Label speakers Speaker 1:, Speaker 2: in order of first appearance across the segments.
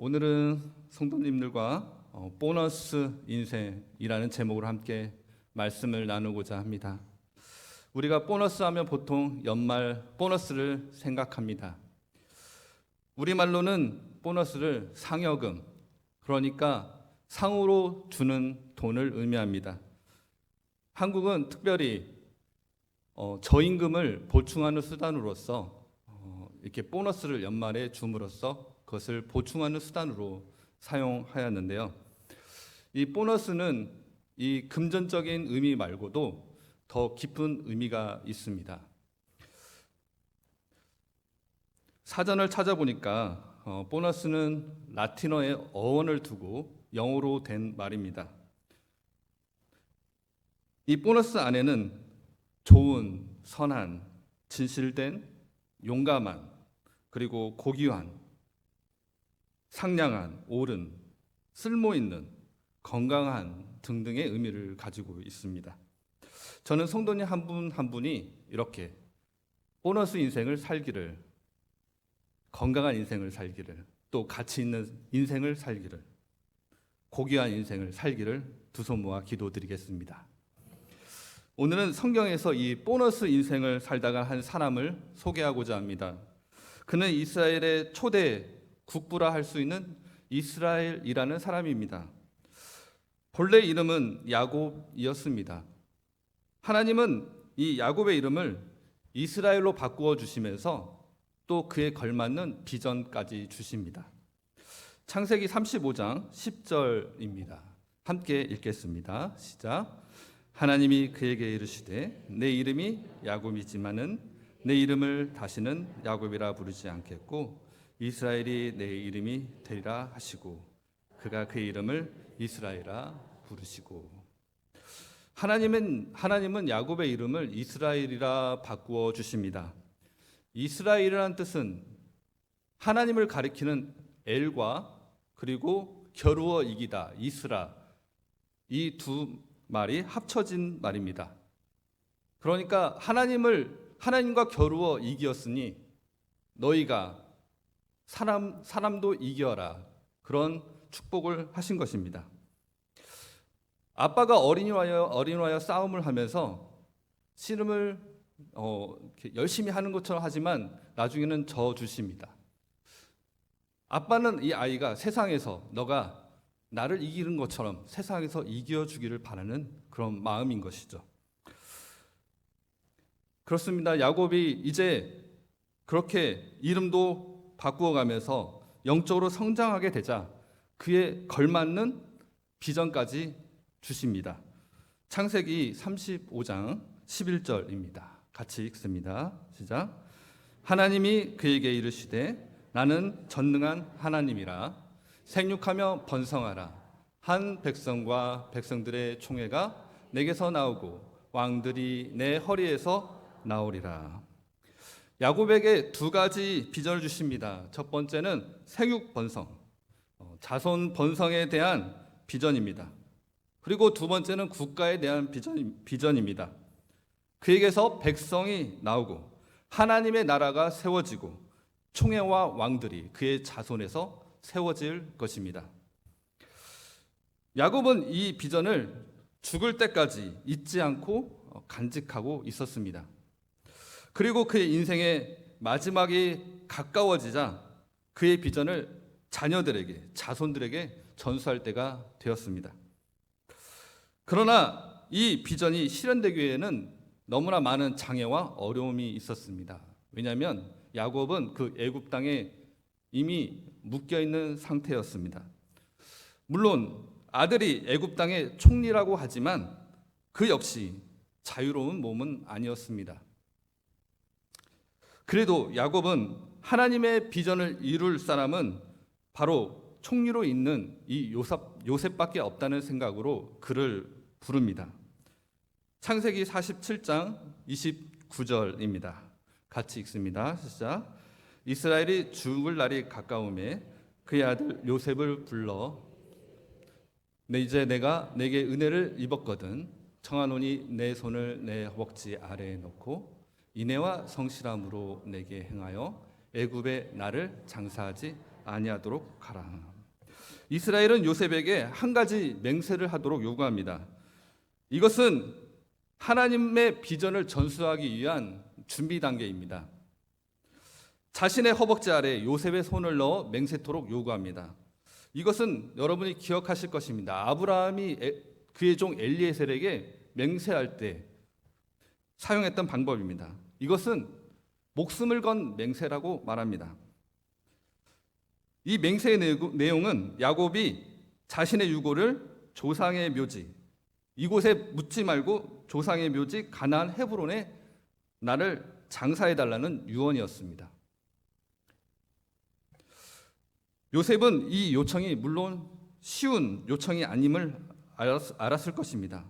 Speaker 1: 오늘은 성도님들과 보너스 인생이라는 제목으로 함께 말씀을 나누고자 합니다. 우리가 보너스 하면 보통 연말 보너스를 생각합니다. 우리말로는 보너스를 상여금, 그러니까 상으로 주는 돈을 의미합니다. 한국은 특별히 저임금을 보충하는 수단으로서 이렇게 보너스를 연말에 줌으로써 그것을 보충하는 수단으로 사용하였는데요. 이 보너스는 이 금전적인 의미 말고도 더 깊은 의미가 있습니다. 사전을 찾아보니까 보너스는 라틴어의 어원을 두고 영어로 된 말입니다. 이 보너스 안에는 좋은, 선한, 진실된, 용감한, 그리고 고귀한, 상냥한, 옳은, 쓸모있는, 건강한 등등의 의미를 가지고 있습니다. 저는 성도님 한 분 한 분이 이렇게 보너스 인생을 살기를, 건강한 인생을 살기를, 또 가치 있는 인생을 살기를, 고귀한 인생을 살기를 두 손 모아 기도드리겠습니다. 오늘은 성경에서 이 보너스 인생을 살다가 한 사람을 소개하고자 합니다. 그는 이스라엘의 초대 국부라 할 수 있는 이스라엘이라는 사람입니다. 본래 이름은 야곱이었습니다. 하나님은 이 야곱의 이름을 이스라엘로 바꾸어 주시면서 또 그에 걸맞는 비전까지 주십니다. 창세기 35장 10절입니다. 함께 읽겠습니다. 시작. 하나님이 그에게 이르시되 내 이름이 야곱이지만은 내 이름을 다시는 야곱이라 부르지 않겠고 이스라엘이 내 이름이 되리라 하시고 그가 그의 이름을 이스라엘이라 부르시고. 하나님은 야곱의 이름을 이스라엘이라 바꾸어 주십니다. 이스라엘이라는 뜻은 하나님을 가리키는 엘과 그리고 겨루어 이기다 이스라, 이 두 말이 합쳐진 말입니다. 그러니까 하나님과 겨루어 이기었으니 너희가 사람도 이겨라, 그런 축복을 하신 것입니다. 아빠가 어린이와여 싸움을 하면서 씨름을 열심히 하는 것처럼 하지만 나중에는 져 주십니다. 아빠는 이 아이가 세상에서 너가 나를 이기는 것처럼 세상에서 이겨주기를 바라는 그런 마음인 것이죠. 그렇습니다. 야곱이 이제 그렇게 이름도 바꾸어가면서 영적으로 성장하게 되자 그에 걸맞는 비전까지 주십니다. 창세기 35장 11절입니다. 같이 읽습니다. 시작. 하나님이 그에게 이르시되 나는 전능한 하나님이라 생육하며 번성하라. 한 백성과 백성들의 총회가 내게서 나오고 왕들이 내 허리에서 나오리라. 야곱에게 두 가지 비전을 주십니다. 첫 번째는 생육 번성, 자손 번성에 대한 비전입니다. 그리고 두 번째는 국가에 대한 비전입니다. 그에게서 백성이 나오고 하나님의 나라가 세워지고 총회와 왕들이 그의 자손에서 세워질 것입니다. 야곱은 이 비전을 죽을 때까지 잊지 않고 간직하고 있었습니다. 그리고 그의 인생의 마지막이 가까워지자 그의 비전을 자녀들에게, 자손들에게 전수할 때가 되었습니다. 그러나 이 비전이 실현되기에는 너무나 많은 장애와 어려움이 있었습니다. 왜냐하면 야곱은 그 애굽 땅에 이미 묶여 있는 상태였습니다. 물론 아들이 애굽 땅의 총리라고 하지만 그 역시 자유로운 몸은 아니었습니다. 그래도 야곱은 하나님의 비전을 이룰 사람은 바로 총리로 있는 이 요셉밖에 없다는 생각으로 그를 부릅니다. 창세기 47장 29절입니다. 같이 읽습니다. 시작. 이스라엘이 죽을 날이 가까우매 그의 아들 요셉을 불러 이제 내가 내게 은혜를 입었거든 청하노니 내 손을 내 허벅지 아래에 놓고 인애와 성실함으로 내게 행하여 애굽에 나를 장사하지 아니하도록 하라. 이스라엘은 요셉에게 한 가지 맹세를 하도록 요구합니다. 이것은 하나님의 비전을 전수하기 위한 준비 단계입니다. 자신의 허벅지 아래 요셉의 손을 넣어 맹세토록 요구합니다. 이것은 여러분이 기억하실 것입니다. 아브라함이 그의 종 엘리에셀에게 맹세할 때 사용했던 방법입니다. 이것은 목숨을 건 맹세라고 말합니다. 이 맹세의 내용은 야곱이 자신의 유고를 조상의 묘지, 이곳에 묻지 말고 조상의 묘지 가나안 헤브론에 나를 장사해달라는 유언이었습니다. 요셉은 이 요청이 물론 쉬운 요청이 아님을 알았을 것입니다.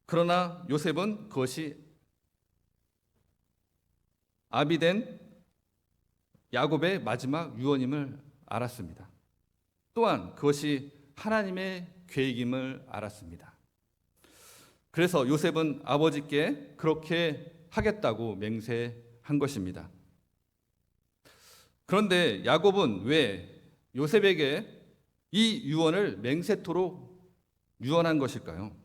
Speaker 1: 그러나 요셉은 그것이 아비된 야곱의 마지막 유언임을 알았습니다. 또한 그것이 하나님의 계획임을 알았습니다. 그래서 요셉은 아버지께 그렇게 하겠다고 맹세한 것입니다. 그런데 야곱은 왜 요셉에게 이 유언을 맹세토록 유언한 것일까요?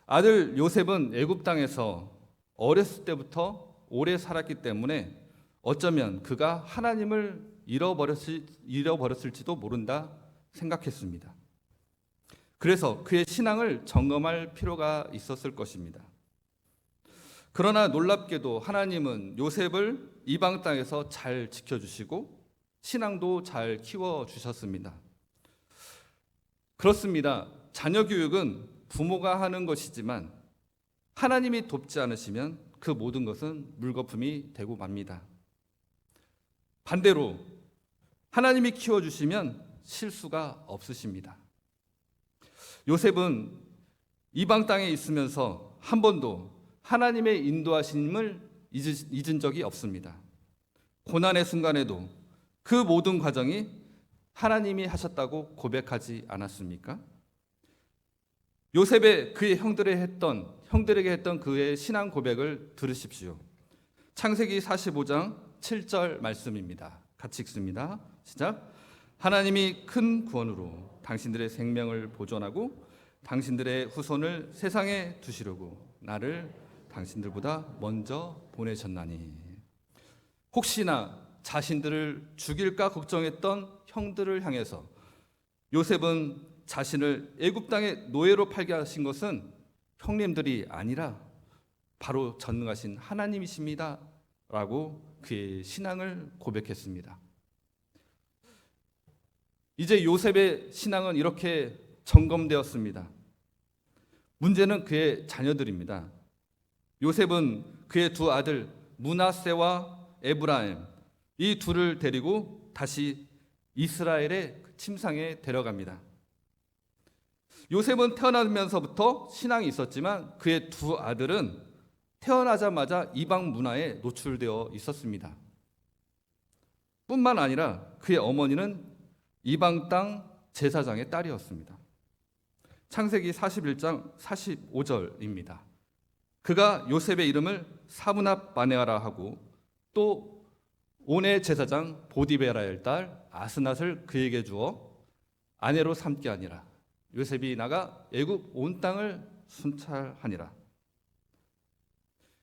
Speaker 1: 아들 요셉은 애굽 땅에서 어렸을 때부터 오래 살았기 때문에 어쩌면 그가 하나님을 잃어버렸을지도 모른다 생각했습니다. 그래서 그의 신앙을 점검할 필요가 있었을 것입니다. 그러나 놀랍게도 하나님은 요셉을 이방 땅에서 잘 지켜주시고 신앙도 잘 키워주셨습니다. 그렇습니다. 자녀 교육은 부모가 하는 것이지만 하나님이 돕지 않으시면 그 모든 것은 물거품이 되고 맙니다. 반대로 하나님이 키워주시면 실수가 없으십니다. 요셉은 이방 땅에 있으면서 한 번도 하나님의 인도하심을 잊은 적이 없습니다. 고난의 순간에도 그 모든 과정이 하나님이 하셨다고 고백하지 않았습니까? 요셉의 그의 형들에게 했던 그의 신앙 고백을 들으십시오. 창세기 45장 7절 말씀입니다. 같이 읽습니다. 시작. 하나님이 큰 구원으로 당신들의 생명을 보존하고 당신들의 후손을 세상에 두시려고 나를 당신들보다 먼저 보내셨나니. 혹시나 자신들을 죽일까 걱정했던 형들을 향해서 요셉은 자신을 애굽 땅의 노예로 팔게 하신 것은 형님들이 아니라 바로 전능하신 하나님이십니다 라고 그의 신앙을 고백했습니다. 이제 요셉의 신앙은 이렇게 점검되었습니다. 문제는 그의 자녀들입니다. 요셉은 그의 두 아들 므낫세와 에브라임, 이 둘을 데리고 다시 이스라엘의 침상에 데려갑니다. 요셉은 태어나면서부터 신앙이 있었지만 그의 두 아들은 태어나자마자 이방 문화에 노출되어 있었습니다. 뿐만 아니라 그의 어머니는 이방 땅 제사장의 딸이었습니다. 창세기 41장 45절입니다. 그가 요셉의 이름을 사브낫 바네아라 하고 또 온의 제사장 보디베라의 딸 아스낫을 그에게 주어 아내로 삼게 하니라. 요셉이 나가 애굽 온 땅을 순찰하니라.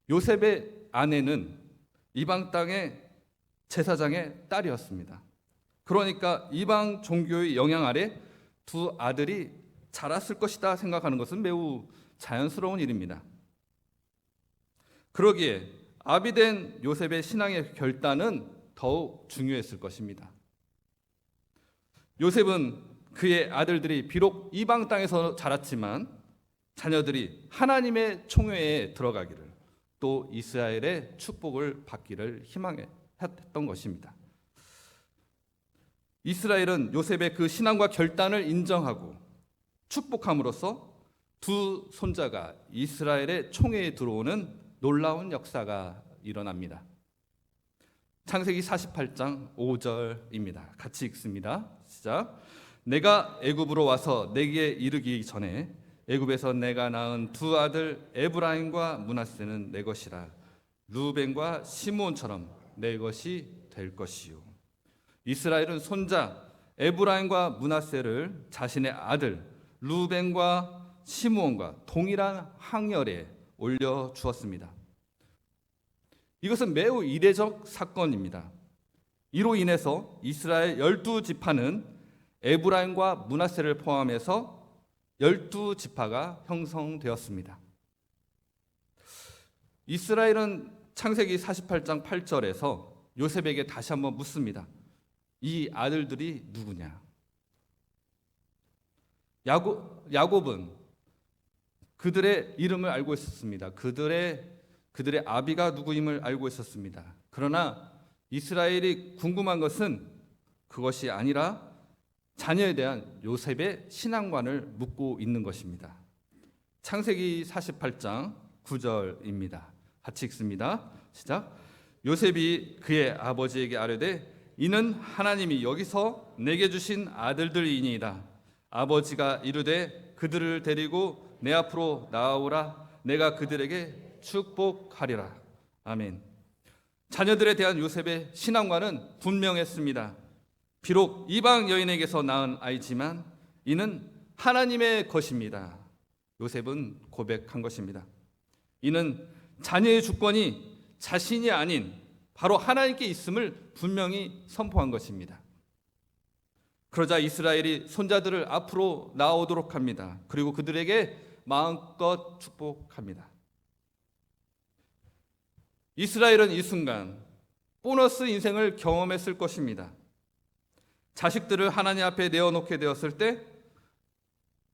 Speaker 1: 요셉의 아내는 이방 땅의 제사장의 딸이었습니다. 그러니까 이방 종교의 영향 아래 두 아들이 자랐을 것이다 생각하는 것은 매우 자연스러운 일입니다. 그러기에 아비된 요셉의 신앙의 결단은 더욱 중요했을 것입니다. 요셉은 그의 아들들이 비록 이방 땅에서 자랐지만 자녀들이 하나님의 총회에 들어가기를 또 이스라엘의 축복을 받기를 희망했던 것입니다. 이스라엘은 요셉의 그 신앙과 결단을 인정하고 축복함으로써 두 손자가 이스라엘의 총회에 들어오는 놀라운 역사가 일어납니다. 창세기 48장 5절입니다. 같이 읽습니다. 시작. 내가 애굽으로 와서 내게 이르기 전에 애굽에서 내가 낳은 두 아들 에브라임과 므낫세는 내 것이라. 루벤과 시므온처럼 내 것이 될 것이요. 이스라엘은 손자 에브라임과 므낫세를 자신의 아들 루벤과 시므온과 동일한 항열에 올려 주었습니다. 이것은 매우 이례적 사건입니다. 이로 인해서 이스라엘 12지파는 에브라임과 므낫세를 포함해서 12지파가 형성되었습니다. 이스라엘은 창세기 48장 8절에서 요셉에게 다시 한번 묻습니다. 이 아들들이 누구냐? 야곱은 그들의 이름을 알고 있었습니다. 그들의 아비가 누구임을 알고 있었습니다. 그러나 이스라엘이 궁금한 것은 그것이 아니라 자녀에 대한 요셉의 신앙관을 묻고 있는 것입니다. 창세기 48장 9절입니다. 같이 읽습니다. 시작. 요셉이 그의 아버지에게 아뢰되 이는 하나님이 여기서 내게 주신 아들들이니이다. 아버지가 이르되 그들을 데리고 내 앞으로 나아오라. 내가 그들에게 축복하리라. 아멘. 자녀들에 대한 요셉의 신앙관은 분명했습니다. 비록 이방 여인에게서 낳은 아이지만 이는 하나님의 것입니다. 요셉은 고백한 것입니다. 이는 자녀의 주권이 자신이 아닌 바로 하나님께 있음을 분명히 선포한 것입니다. 그러자 이스라엘이 손자들을 앞으로 나오도록 합니다. 그리고 그들에게 마음껏 축복합니다. 이스라엘은 이 순간 보너스 인생을 경험했을 것입니다. 자식들을 하나님 앞에 내어놓게 되었을 때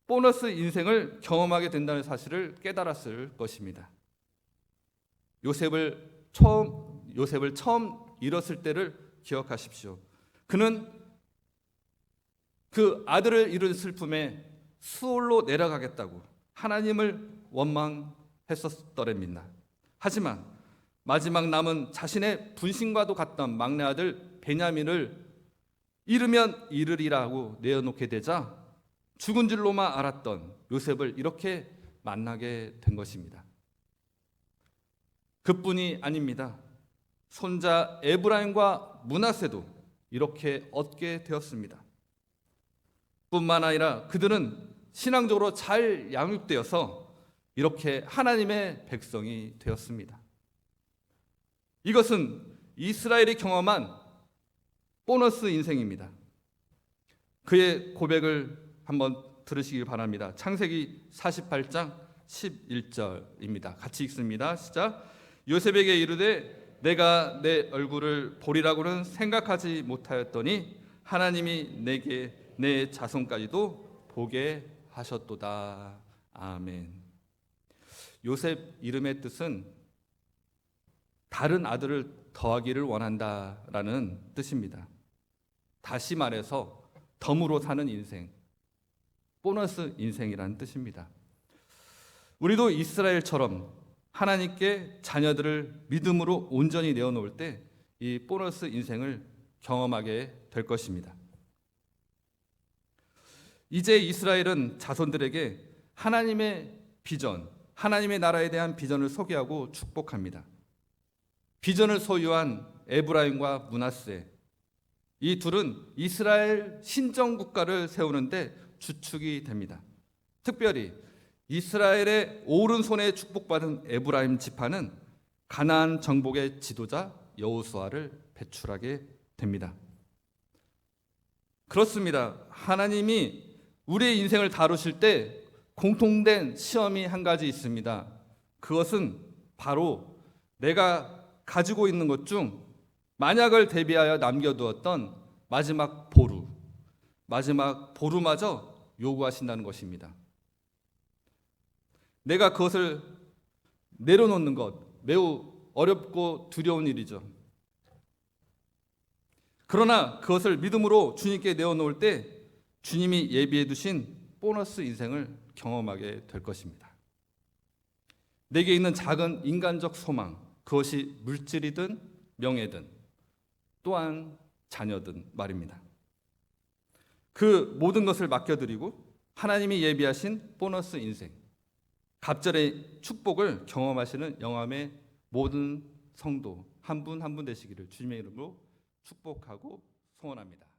Speaker 1: 보너스 인생을 경험하게 된다는 사실을 깨달았을 것입니다. 요셉을 처음 잃었을 때를 기억하십시오. 그는 그 아들을 잃은 슬픔에 수월로 내려가겠다고 하나님을 원망했었더랍니다. 하지만 마지막 남은 자신의 분신과도 같던 막내 아들 베냐민을 잃으면 잃으리라고 내어놓게 되자 죽은 줄로만 알았던 요셉을 이렇게 만나게 된 것입니다. 그뿐이 아닙니다. 손자 에브라임과 므낫세도 이렇게 얻게 되었습니다. 뿐만 아니라 그들은 신앙적으로 잘 양육되어서 이렇게 하나님의 백성이 되었습니다. 이것은 이스라엘이 경험한 보너스 인생입니다. 그의 고백을 한번 들으시길 바랍니다. 창세기 48장 11절입니다. 같이 읽습니다. 시작. 요셉에게 이르되 내가 내 얼굴을 보리라고는 생각하지 못하였더니 하나님이 내게 내 자손까지도 보게 하셨도다. 아멘. 요셉 이름의 뜻은 다른 아들을 더하기를 원한다라는 뜻입니다. 다시 말해서 덤으로 사는 인생, 보너스 인생이라는 뜻입니다. 우리도 이스라엘처럼 하나님께 자녀들을 믿음으로 온전히 내어놓을 때 이 보너스 인생을 경험하게 될 것입니다. 이제 이스라엘은 자손들에게 하나님의 비전, 하나님의 나라에 대한 비전을 소개하고 축복합니다. 비전을 소유한 에브라임과 므낫세, 이 둘은 이스라엘 신정 국가를 세우는데 주축이 됩니다. 특별히 이스라엘의 오른손에 축복받은 에브라임 지파는 가나안 정복의 지도자 여호수아를 배출하게 됩니다. 그렇습니다. 하나님이 우리의 인생을 다루실 때 공통된 시험이 한 가지 있습니다. 그것은 바로 내가 가지고 있는 것 중 만약을 대비하여 남겨두었던 마지막 보루마저 요구하신다는 것입니다. 내가 그것을 내려놓는 것 매우 어렵고 두려운 일이죠. 그러나 그것을 믿음으로 주님께 내어놓을 때 주님이 예비해 두신 보너스 인생을 경험하게 될 것입니다. 내게 있는 작은 인간적 소망, 그것이 물질이든 명예든 또한 자녀든 말입니다. 그 모든 것을 맡겨드리고 하나님이 예비하신 보너스 인생, 갑절의 축복을 경험하시는 영암의 모든 성도 한 분 한 분 되시기를 주님의 이름으로 축복하고 소원합니다.